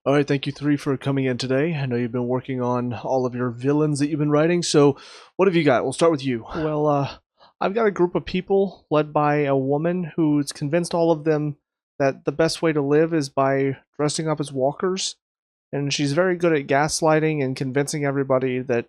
All right, thank you three for coming in today. I know you've been working on all of your villains that you've been writing. So, what have you got? We'll start with you. Well, I've got a group of people led by a woman who's convinced all of them that the best way to live is by dressing up as walkers, and she's very good at gaslighting and convincing everybody that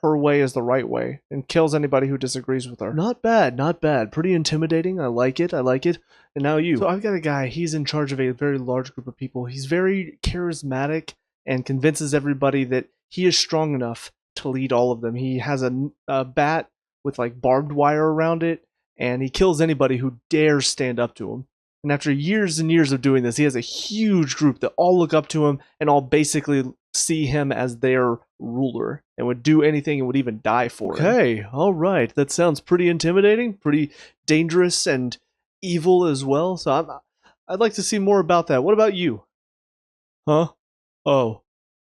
her way is the right way, and kills anybody who disagrees with her. Not bad, not bad. Pretty intimidating. I like it. I like it. And now you. So I've got a guy. He's in charge of a very large group of people. He's very charismatic and convinces everybody that he is strong enough to lead all of them. He has a bat with like barbed wire around it, and he kills anybody who dares stand up to him. And after years and years of doing this, he has a huge group that all look up to him and all basically see him as their ruler and would do anything and would even die for him. Okay, all right. That sounds pretty intimidating, pretty dangerous and evil as well. So I'd like to see more about that. What about you? Huh? Oh,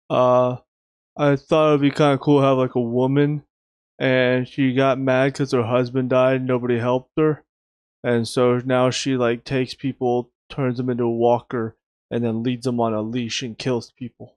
I thought it'd be kind of cool to have like a woman, and she got mad because her husband died and nobody helped her. And so now she like takes people, turns them into a walker, and then leads them on a leash and kills people.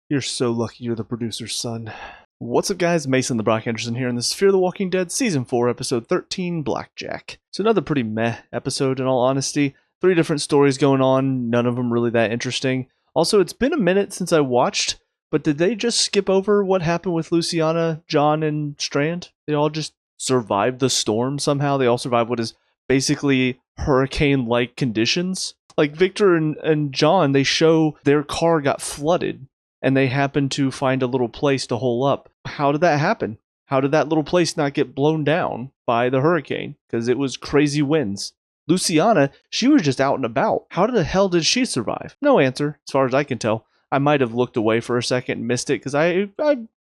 You're so lucky you're the producer's son. What's up guys, Mason the Brock Anderson here, and this is Fear the Walking Dead Season 4, Episode 13, Blackjack. It's another pretty meh episode in all honesty. 3 different stories going on, none of them really that interesting. Also, it's been a minute since I watched, but did they just skip over what happened with Luciana, John, and Strand? They all just survived the storm somehow? They all survived what is basically hurricane-like conditions? Like Victor and John, they show their car got flooded, and they happen to find a little place to hole up. How did that happen? How did that little place not get blown down by the hurricane? Because it was crazy winds. Luciana, she was just out and about. How the hell did she survive? No answer, as far as I can tell. I might have looked away for a second and missed it, because I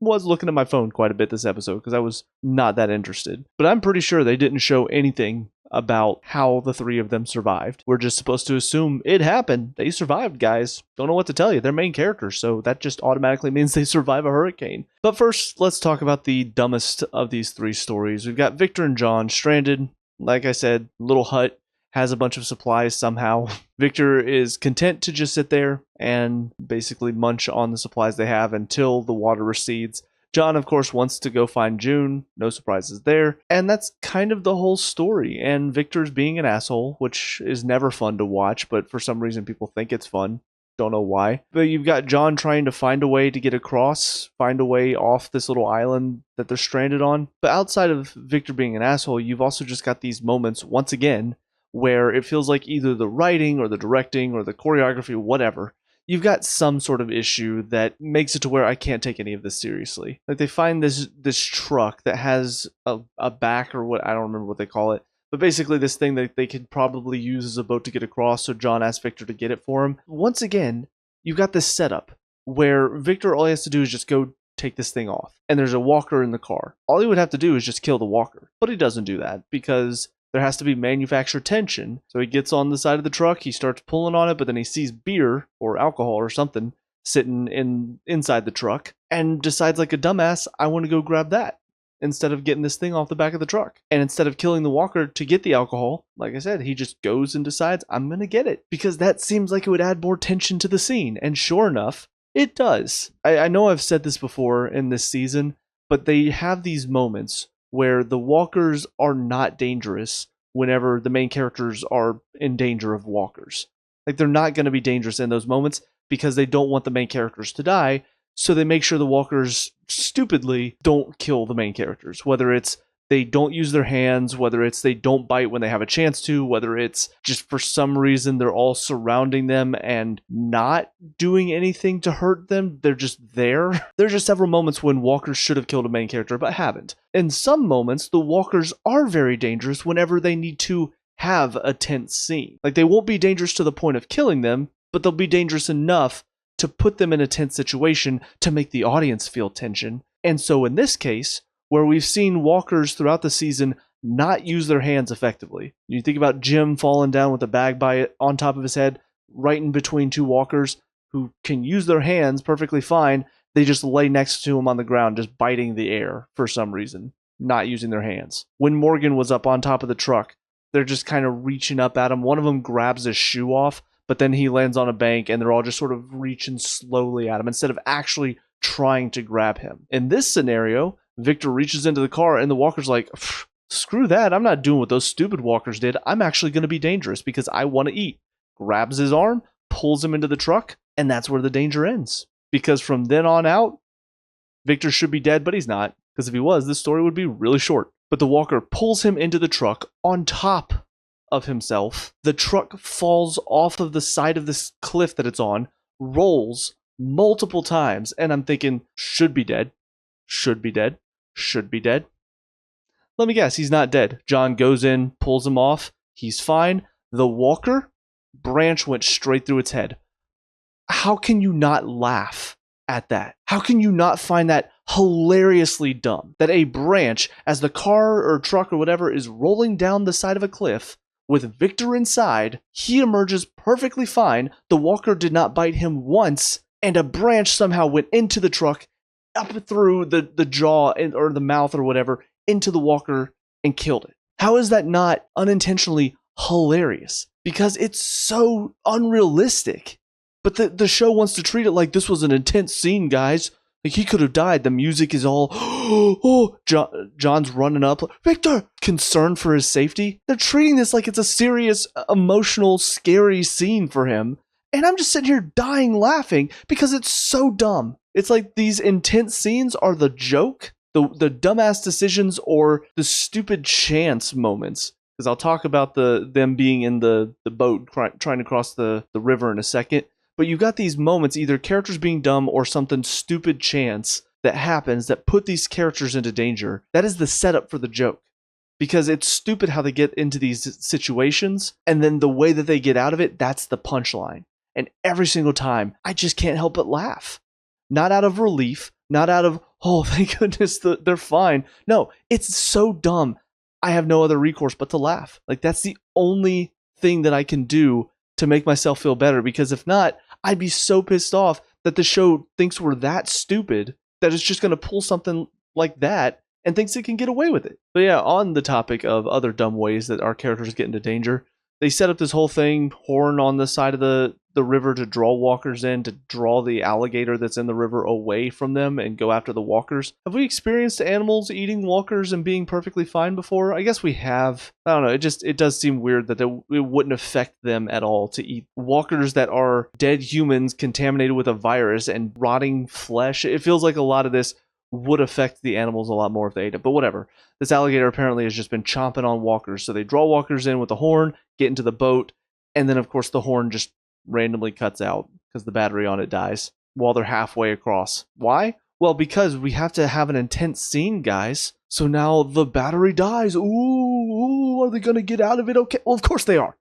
was looking at my phone quite a bit this episode, because I was not that interested. But I'm pretty sure they didn't show anything about how the 3 of them survived. We're just supposed to assume it happened. They survived, guys. Don't know what to tell you. They're main characters, so that just automatically means they survive a hurricane. But first, let's talk about the dumbest of these 3 stories. We've got Victor and John stranded. Like I said, little hut, has a bunch of supplies somehow. Victor is content to just sit there and basically munch on the supplies they have until the water recedes. John, of course, wants to go find June. No surprises there. And that's kind of the whole story. And Victor's being an asshole, which is never fun to watch, but for some reason people think it's fun. Don't know why. But you've got John trying to find a way to get across, find a way off this little island that they're stranded on. But outside of Victor being an asshole, you've also just got these moments, once again, where it feels like either the writing or the directing or the choreography, whatever, you've got some sort of issue that makes it to where I can't take any of this seriously. Like they find this truck that has a back, or what, I don't remember what they call it, but basically this thing that they could probably use as a boat to get across, so John asks Victor to get it for him. Once again, you've got this setup where Victor, all he has to do is just go take this thing off, and there's a walker in the car. All he would have to do is just kill the walker, but he doesn't do that because there has to be manufactured tension. So he gets on the side of the truck, he starts pulling on it, but then he sees beer or alcohol or something sitting inside the truck and decides like a dumbass, I want to go grab that instead of getting this thing off the back of the truck. And instead of killing the walker to get the alcohol, like I said, he just goes and decides, I'm going to get it, because that seems like it would add more tension to the scene. And sure enough, it does. I know I've said this before in this season, but they have these moments where the walkers are not dangerous whenever the main characters are in danger of walkers. Like, they're not going to be dangerous in those moments because they don't want the main characters to die, so they make sure the walkers stupidly don't kill the main characters. Whether it's they don't use their hands, whether it's they don't bite when they have a chance to, whether it's just for some reason they're all surrounding them and not doing anything to hurt them. They're just there. There's just several moments when walkers should have killed a main character but haven't. In some moments, the walkers are very dangerous whenever they need to have a tense scene. Like, they won't be dangerous to the point of killing them, but they'll be dangerous enough to put them in a tense situation to make the audience feel tension. And so in this case, where we've seen walkers throughout the season not use their hands effectively. You think about Jim falling down with a bag on top of his head, right in between 2 walkers who can use their hands perfectly fine. They just lay next to him on the ground, just biting the air for some reason, not using their hands. When Morgan was up on top of the truck, they're just kind of reaching up at him. One of them grabs his shoe off, but then he lands on a bank and they're all just sort of reaching slowly at him instead of actually trying to grab him. In this scenario, Victor reaches into the car and the walker's like, screw that, I'm not doing what those stupid walkers did. I'm actually going to be dangerous because I want to eat. Grabs his arm, pulls him into the truck, and that's where the danger ends. Because from then on out, Victor should be dead, but he's not. Because if he was, this story would be really short. But the walker pulls him into the truck on top of himself. The truck falls off of the side of this cliff that it's on, rolls multiple times, and I'm thinking, should be dead, should be dead, should be dead. Let me guess, he's not dead. John goes in, pulls him off, he's fine. The walker, branch went straight through its head. How can you not laugh at that? How can you not find that hilariously dumb? That a branch, as the car or truck or whatever is rolling down the side of a cliff with Victor inside, he emerges perfectly fine. The walker did not bite him once, and a branch somehow went into the truck, up through the jaw or the mouth or whatever, into the walker and killed it. How is that not unintentionally hilarious? Because it's so unrealistic. But the show wants to treat it like this was an intense scene, guys. Like, he could have died. The music is all, John's running up. Victor! Concerned for his safety. They're treating this like it's a serious, emotional, scary scene for him. And I'm just sitting here dying laughing because it's so dumb. It's like these intense scenes are the joke, the dumbass decisions, or the stupid chance moments. Because I'll talk about them being in the boat trying to cross the river in a second. But you've got these moments, either characters being dumb or something stupid chance that happens that put these characters into danger. That is the setup for the joke. Because it's stupid how they get into these situations, and then the way that they get out of it, that's the punchline. And every single time, I just can't help but laugh. Not out of relief, not out of, oh, thank goodness they're fine. No, it's so dumb. I have no other recourse but to laugh. Like, that's the only thing that I can do to make myself feel better, because if not, I'd be so pissed off that the show thinks we're that stupid that it's just going to pull something like that and thinks it can get away with it. But yeah, on the topic of other dumb ways that our characters get into danger, they set up this whole thing, horn on the side of the river to draw walkers in, to draw the alligator that's in the river away from them and go after the walkers. Have we experienced animals eating walkers and being perfectly fine before? I guess we have. I don't know, it does seem weird that it wouldn't affect them at all to eat walkers that are dead humans contaminated with a virus and rotting flesh. It feels like a lot of this would affect the animals a lot more if they ate it, but whatever. This alligator apparently has just been chomping on walkers, so they draw walkers in with the horn, get into the boat, and then of course the horn just randomly cuts out because the battery on it dies while they're halfway across. Why? Well, because we have to have an intense scene, guys. So now the battery dies. Ooh, are they going to get out of it? Okay. Well, of course they are.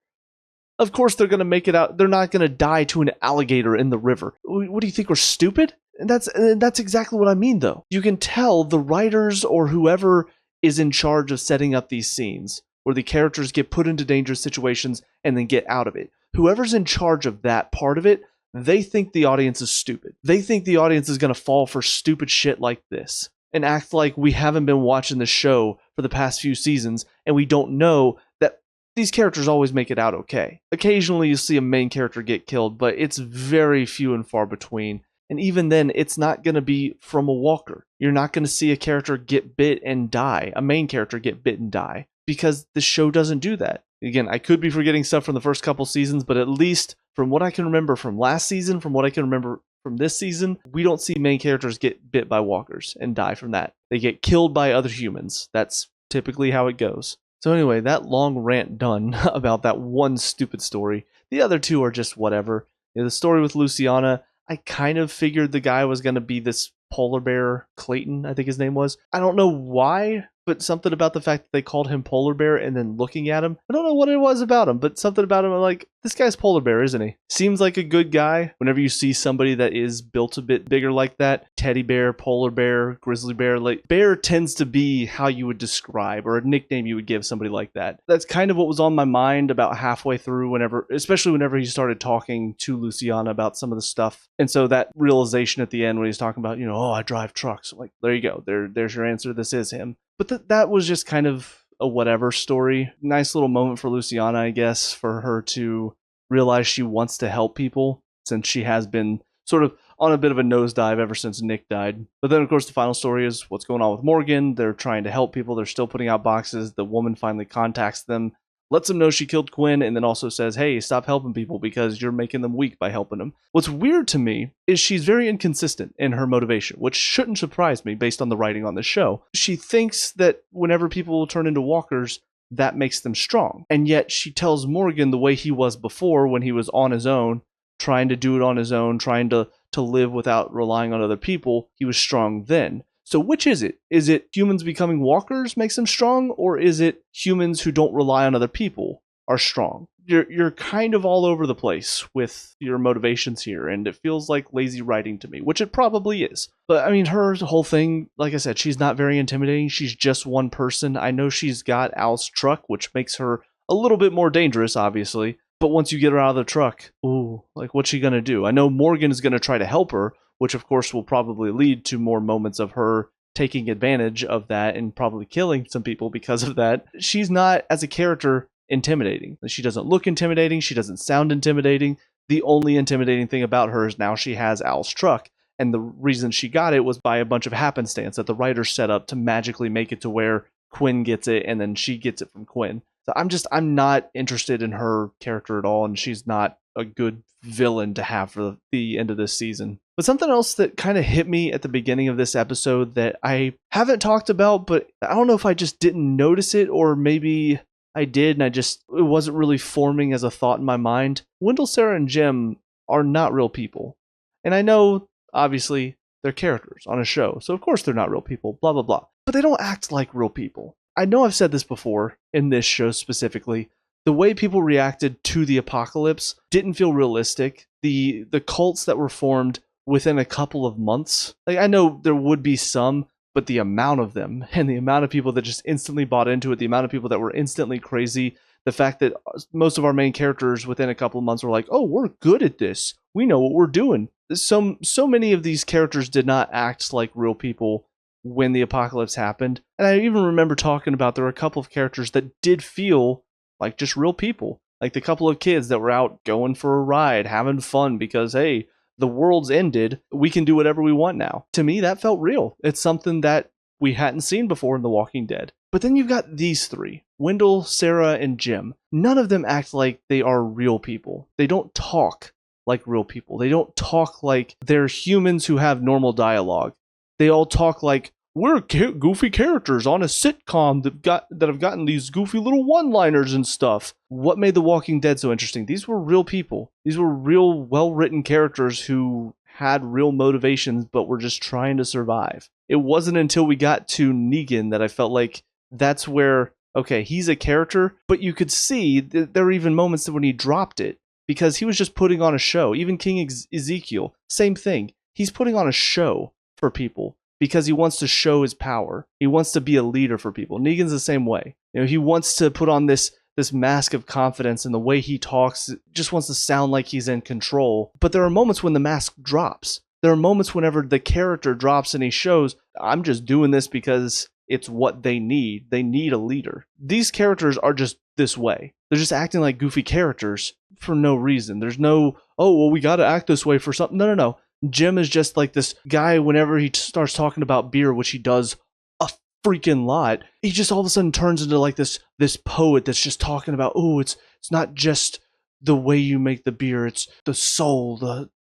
Of course they're going to make it out. They're not going to die to an alligator in the river. What do you think? We're stupid? And that's exactly what I mean, though. You can tell the writers or whoever is in charge of setting up these scenes where the characters get put into dangerous situations and then get out of it. Whoever's in charge of that part of it, they think the audience is stupid. They think the audience is going to fall for stupid shit like this and act like we haven't been watching the show for the past few seasons and we don't know that these characters always make it out okay. Occasionally you see a main character get killed, but it's very few and far between. And even then, it's not going to be from a walker. You're not going to see a character get bit and die, a main character get bit and die, because the show doesn't do that. Again, I could be forgetting stuff from the first couple seasons, but at least from what I can remember from last season, from what I can remember from this season, we don't see main characters get bit by walkers and die from that. They get killed by other humans. That's typically how it goes. So anyway, that long rant done about that one stupid story. The other two are just whatever. The story with Luciana, I kind of figured the guy was going to be this polar bear, Clayton, I think his name was. I don't know why, but something about the fact that they called him Polar Bear and then looking at him. I don't know what it was about him, but something about him, I'm like, this guy's Polar Bear, isn't he? Seems like a good guy. Whenever you see somebody that is built a bit bigger like that, teddy bear, polar bear, grizzly bear, like bear tends to be how you would describe or a nickname you would give somebody like that. That's kind of what was on my mind about halfway through, especially whenever he started talking to Luciana about some of the stuff. And so that realization at the end when he's talking about, oh, I drive trucks. Like, there you go. There's your answer. This is him. But that was just kind of a whatever story. Nice little moment for Luciana, I guess, for her to realize she wants to help people, since she has been sort of on a bit of a nosedive ever since Nick died. But then, of course, the final story is what's going on with Morgan. They're trying to help people. They're still putting out boxes. The woman finally contacts them, lets them know she killed Quinn, and then also says, hey, stop helping people because you're making them weak by helping them. What's weird to me is she's very inconsistent in her motivation, which shouldn't surprise me based on the writing on the show. She thinks that whenever people turn into walkers, that makes them strong. And yet she tells Morgan the way he was before, when he was on his own, trying to do it on his own, trying to live without relying on other people, he was strong then. So which is it? Is it humans becoming walkers makes them strong, or is it humans who don't rely on other people are strong? You're kind of all over the place with your motivations here, and it feels like lazy writing to me, which it probably is. But I mean, her whole thing, like I said, she's not very intimidating. She's just one person. I know she's got Al's truck, which makes her a little bit more dangerous, obviously. But once you get her out of the truck, ooh, like what's she gonna do? I know Morgan is gonna try to help her, which of course will probably lead to more moments of her taking advantage of that and probably killing some people because of that. She's not, as a character, intimidating. She doesn't look intimidating. She doesn't sound intimidating. The only intimidating thing about her is now she has Al's truck. And the reason she got it was by a bunch of happenstance that the writers set up to magically make it to where Quinn gets it and then she gets it from Quinn. So I'm not interested in her character at all, and she's not a good villain to have for the end of this season. But something else that kind of hit me at the beginning of this episode that I haven't talked about, but I don't know if I just didn't notice it, or maybe I did and it wasn't really forming as a thought in my mind. Wendell, Sarah, and Jim are not real people. And I know, obviously, they're characters on a show, so of course they're not real people, blah, blah, blah. But they don't act like real people. I know I've said this before, in this show specifically. The way people reacted to the apocalypse didn't feel realistic. The cults that were formed within a couple of months, like, I know there would be some, but the amount of them and the amount of people that just instantly bought into it, the amount of people that were instantly crazy, the fact that most of our main characters within a couple of months were like, oh, we're good at this. We know what we're doing. So many of these characters did not act like real people when the apocalypse happened. And I even remember talking about there were a couple of characters that did feel like just real people. Like the couple of kids that were out going for a ride, having fun because, hey, the world's ended. We can do whatever we want now. To me, that felt real. It's something that we hadn't seen before in The Walking Dead. But then you've got these three, Wendell, Sarah, and Jim. None of them act like they are real people. They don't talk like real people. They don't talk like they're humans who have normal dialogue. They all talk like, we're goofy characters on a sitcom that have gotten these goofy little one-liners and stuff. What made The Walking Dead so interesting? These were real people. These were real, well-written characters who had real motivations but were just trying to survive. It wasn't until we got to Negan that I felt like that's where, okay, he's a character, but you could see that there were even moments when he dropped it because he was just putting on a show. Even King Ezekiel, same thing. He's putting on a show for people because he wants to show his power. He wants to be a leader for people. Negan's the same way. You know, he wants to put on this mask of confidence, and the way he talks just wants to sound like he's in control. But there are moments when the mask drops. There are moments whenever the character drops and he shows, I'm just doing this because it's what they need. They need a leader. These characters are just this way. They're just acting like goofy characters for no reason. There's no, oh, well, we got to act this way for something. No. Jim is just like this guy whenever he starts talking about beer, which he does a freaking lot. He just all of a sudden turns into like this poet that's just talking about, oh, it's not just the way you make the beer, it's the soul.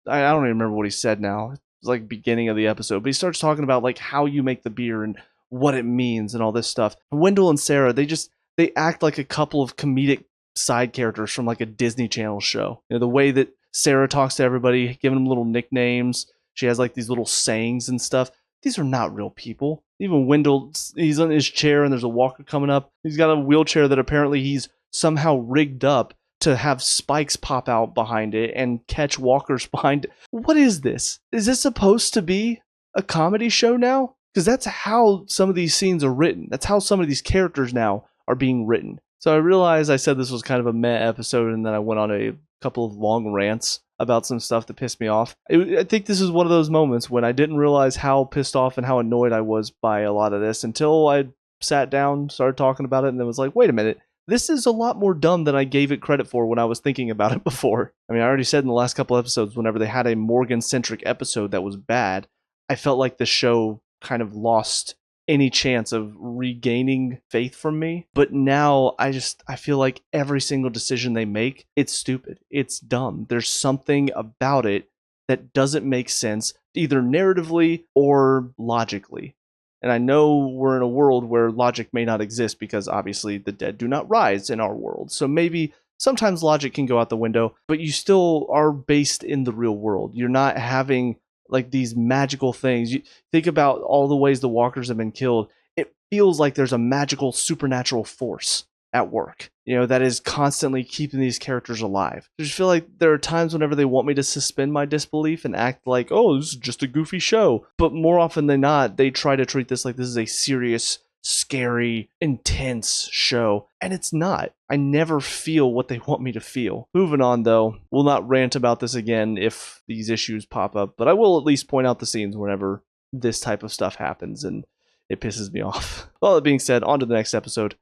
I don't even remember what he said now. It's like beginning of the episode, but he starts talking about like how you make the beer and what it means and all this stuff. Wendell and Sarah, they act like a couple of comedic side characters from like a Disney Channel show. You know, the way that Sarah talks to everybody, giving them little nicknames. She has like these little sayings and stuff. These are not real people. Even Wendell, he's on his chair and there's a walker coming up. He's got a wheelchair that apparently he's somehow rigged up to have spikes pop out behind it and catch walkers behind it. What is this? Is this supposed to be a comedy show now? Because that's how some of these scenes are written. That's how some of these characters now are being written. So I realized I said this was kind of a meh episode, and then I went on a couple of long rants about some stuff that pissed me off. I think this is one of those moments when I didn't realize how pissed off and how annoyed I was by a lot of this until I sat down, started talking about it, and then was like, wait a minute, this is a lot more dumb than I gave it credit for when I was thinking about it before. I mean, I already said in the last couple episodes, whenever they had a Morgan-centric episode that was bad, I felt like the show kind of lost any chance of regaining faith from me. But now I feel like every single decision they make, it's stupid. It's dumb. There's something about it that doesn't make sense, either narratively or logically. And I know we're in a world where logic may not exist because obviously the dead do not rise in our world. So maybe sometimes logic can go out the window, but you still are based in the real world. You're not having like these magical things. You think about all the ways the walkers have been killed. It feels like there's a magical supernatural force at work, that is constantly keeping these characters alive. I just feel like there are times whenever they want me to suspend my disbelief and act like, oh, this is just a goofy show. But more often than not, they try to treat this like this is a serious, scary, intense show. And it's not. I never feel what they want me to feel. Moving on, though. We'll not rant about this again if these issues pop up, but I will at least point out the scenes whenever this type of stuff happens, and it pisses me off. All that being said, on to the next episode.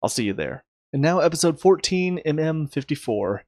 I'll see you there. And now episode 14, MM54.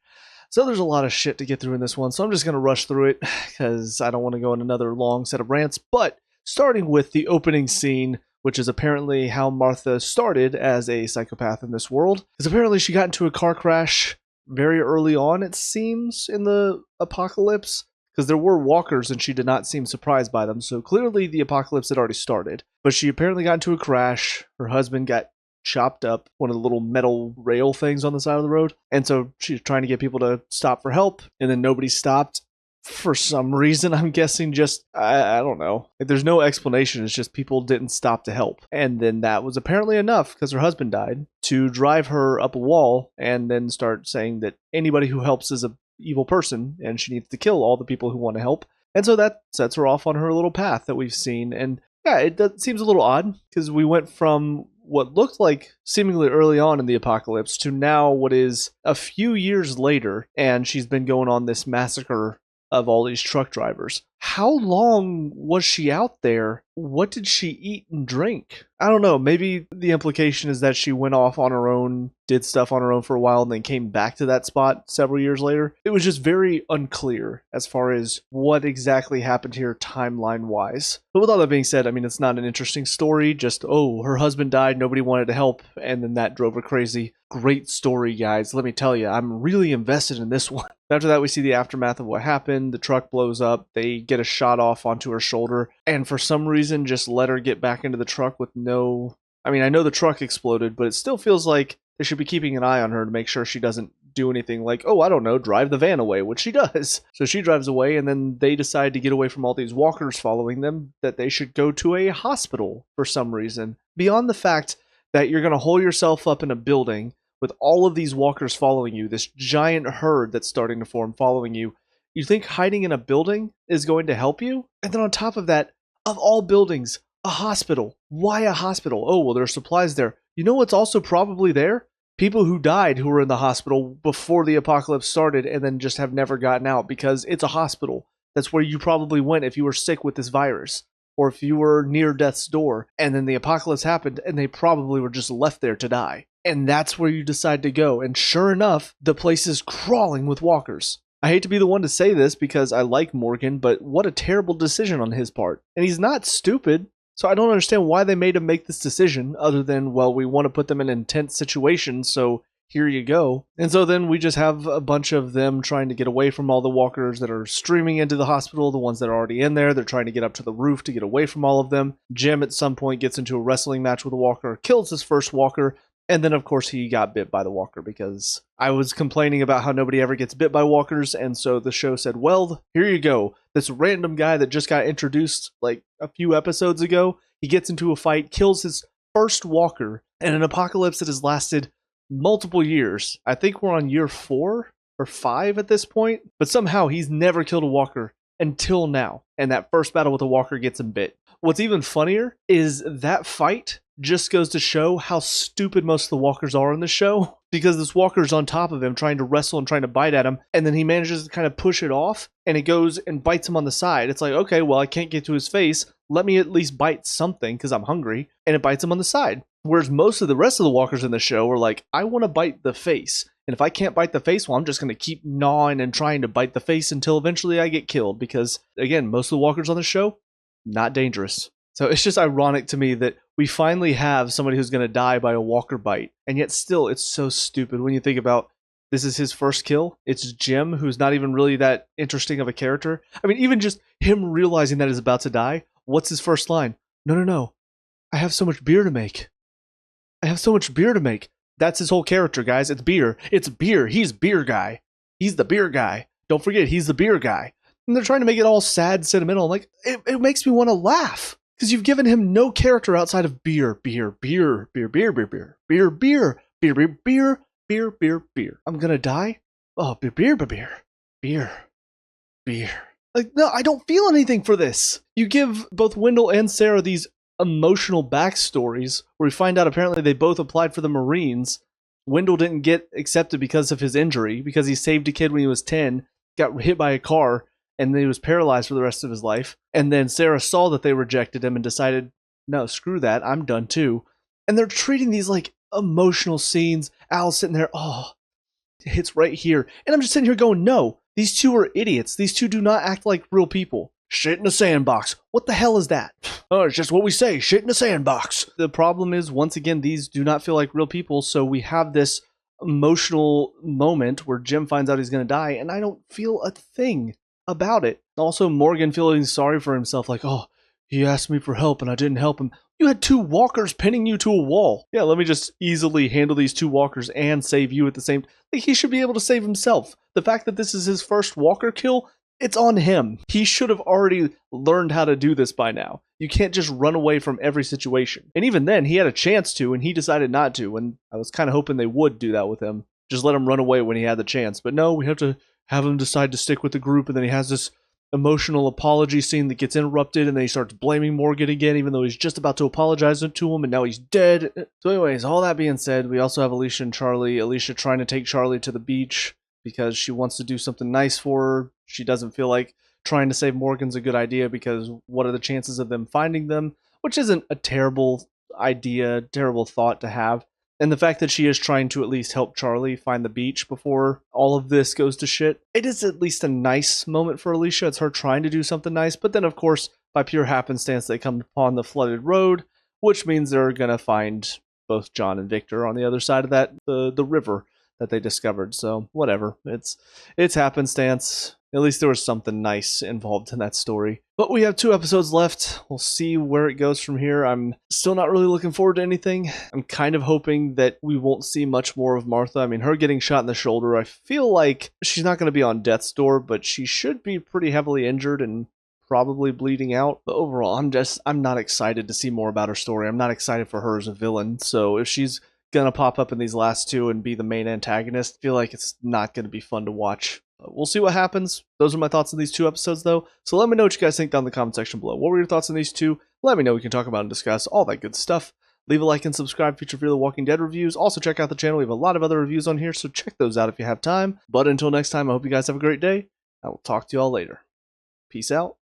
So there's a lot of shit to get through in this one, so I'm just going to rush through it because I don't want to go on another long set of rants. But starting with the opening scene, which is apparently how Martha started as a psychopath in this world. Because apparently she got into a car crash very early on, it seems, in the apocalypse. Because there were walkers and she did not seem surprised by them, so clearly the apocalypse had already started. But she apparently got into a crash. Her husband got chopped up, one of the little metal rail things on the side of the road. And so she's trying to get people to stop for help, and then nobody stopped. For some reason, I'm guessing just, I don't know. There's no explanation, it's just people didn't stop to help. And then that was apparently enough, because her husband died, to drive her up a wall and then start saying that anybody who helps is an evil person, and she needs to kill all the people who want to help. And so that sets her off on her little path that we've seen. And yeah, it seems a little odd, because we went from what looked like seemingly early on in the apocalypse to now what is a few years later, and she's been going on this massacre of all these truck drivers. How long was she out there? What did she eat and drink? I don't know. Maybe the implication is that she went off on her own, did stuff on her own for a while, and then came back to that spot several years later. It was just very unclear as far as what exactly happened here timeline-wise. But with all that being said, I mean, it's not an interesting story. Just, oh, her husband died, nobody wanted to help, and then that drove her crazy. Great story, guys. Let me tell you, I'm really invested in this one. After that, we see the aftermath of what happened. The truck blows up. They get a shot off onto her shoulder, and for some reason just let her get back into the truck with no... I mean, I know the truck exploded, but it still feels like they should be keeping an eye on her to make sure she doesn't do anything like, oh, I don't know, drive the van away, which she does. So she drives away, and then they decide to get away from all these walkers following them, that they should go to a hospital for some reason. Beyond the fact that you're going to hole yourself up in a building with all of these walkers following you, this giant herd that's starting to form following you, you think hiding in a building is going to help you? And then on top of that, of all buildings, a hospital. Why a hospital? Oh, well, there are supplies there. You know what's also probably there? People who died who were in the hospital before the apocalypse started and then just have never gotten out, because it's a hospital. That's where you probably went if you were sick with this virus, or if you were near death's door, and then the apocalypse happened and they probably were just left there to die. And that's where you decide to go. And sure enough, the place is crawling with walkers. I hate to be the one to say this because I like Morgan, but what a terrible decision on his part. And he's not stupid, so I don't understand why they made him make this decision other than, well, we want to put them in an intense situation, so here you go. And so then we just have a bunch of them trying to get away from all the walkers that are streaming into the hospital, the ones that are already in there. They're trying to get up to the roof to get away from all of them. Jim at some point gets into a wrestling match with a walker, kills his first walker, and then, of course, he got bit by the walker, because I was complaining about how nobody ever gets bit by walkers, and so the show said, well, here you go. This random guy that just got introduced like a few episodes ago, he gets into a fight, kills his first walker, in an apocalypse that has lasted multiple years. I think we're on year 4 or 5 at this point, but somehow he's never killed a walker until now, and that first battle with a walker gets him bit. What's even funnier is that fight just goes to show how stupid most of the walkers are in the show, because this walker's on top of him trying to wrestle and trying to bite at him, and then he manages to kind of push it off, and it goes and bites him on the side. It's like, okay, well, I can't get to his face. Let me at least bite something because I'm hungry, and it bites him on the side. Whereas most of the rest of the walkers in the show are like, I want to bite the face. And if I can't bite the face, well, I'm just going to keep gnawing and trying to bite the face until eventually I get killed. Because, again, most of the walkers on the show, not dangerous. So it's just ironic to me that we finally have somebody who's going to die by a walker bite. And yet still, it's so stupid when you think about this is his first kill. It's Jim, who's not even really that interesting of a character. I mean, even just him realizing that he's about to die, what's his first line? No. I have so much beer to make. I have so much beer to make. That's his whole character, guys. It's beer. It's beer. He's beer guy. He's the beer guy. Don't forget, he's the beer guy. And they're trying to make it all sad, sentimental. I'm like, it makes me want to laugh. Because you've given him no character outside of beer. I'm gonna die? Oh, beer. Like, no, I don't feel anything for this. You give both Wendell and Sarah these emotional backstories where we find out apparently they both applied for the Marines. Wendell didn't get accepted because of his injury, because he saved a kid when he was 10, got hit by a car, and then he was paralyzed for the rest of his life. And then Sarah saw that they rejected him and decided, no, screw that, I'm done too. And they're treating these like emotional scenes. Al's sitting there, oh, it hits right here. And I'm just sitting here going, no, these two are idiots. These two do not act like real people. Shit in a sandbox. What the hell is that? Oh, it's just what we say. Shit in a sandbox. The problem is, once again, these do not feel like real people. So we have this emotional moment where Jim finds out he's going to die, and I don't feel a thing about it. Also, Morgan feeling sorry for himself, like, oh, he asked me for help and I didn't help him. You had two walkers pinning you to a wall. Yeah, let me just easily handle these two walkers and save you at the same time. Like, he should be able to save himself. The fact that this is his first walker kill, it's on him. He should have already learned how to do this by now. You can't just run away from every situation. And even then, he had a chance to, and he decided not to. And I was kind of hoping they would do that with him. Just let him run away when he had the chance. But no, we have to have him decide to stick with the group, and then he has this emotional apology scene that gets interrupted, and then he starts blaming Morgan again, even though he's just about to apologize to him, and now he's dead. So anyways, all that being said, we also have Alicia and Charlie. Alicia trying to take Charlie to the beach because she wants to do something nice for her. She doesn't feel like trying to save Morgan's a good idea, because what are the chances of them finding them? Which isn't a terrible idea, terrible thought to have. And the fact that she is trying to at least help Charlie find the beach before all of this goes to shit, it is at least a nice moment for Alicia. It's her trying to do something nice. But then, of course, by pure happenstance, they come upon the flooded road, which means they're going to find both John and Victor on the other side of that, the river that they discovered. So whatever, it's happenstance. At least there was something nice involved in that story. But we have 2 episodes left. We'll see where it goes from here. I'm still not really looking forward to anything. I'm kind of hoping that we won't see much more of Martha. I mean, her getting shot in the shoulder, I feel like she's not going to be on death's door, but she should be pretty heavily injured and probably bleeding out. But overall, I'm not excited to see more about her story. I'm not excited for her as a villain. So if she's gonna pop up in these last 2 and be the main antagonist, I feel like it's not gonna be fun to watch. We'll see what happens. Those are my thoughts on these 2 episodes, though. So let me know what you guys think down in the comment section below. What were your thoughts on these 2? Let me know. We can talk about and discuss all that good stuff. Leave a like and subscribe for future Fear the Walking Dead reviews. Also, check out the channel. We have a lot of other reviews on here, so check those out if you have time. But until next time, I hope you guys have a great day. I will talk to you all later. Peace out.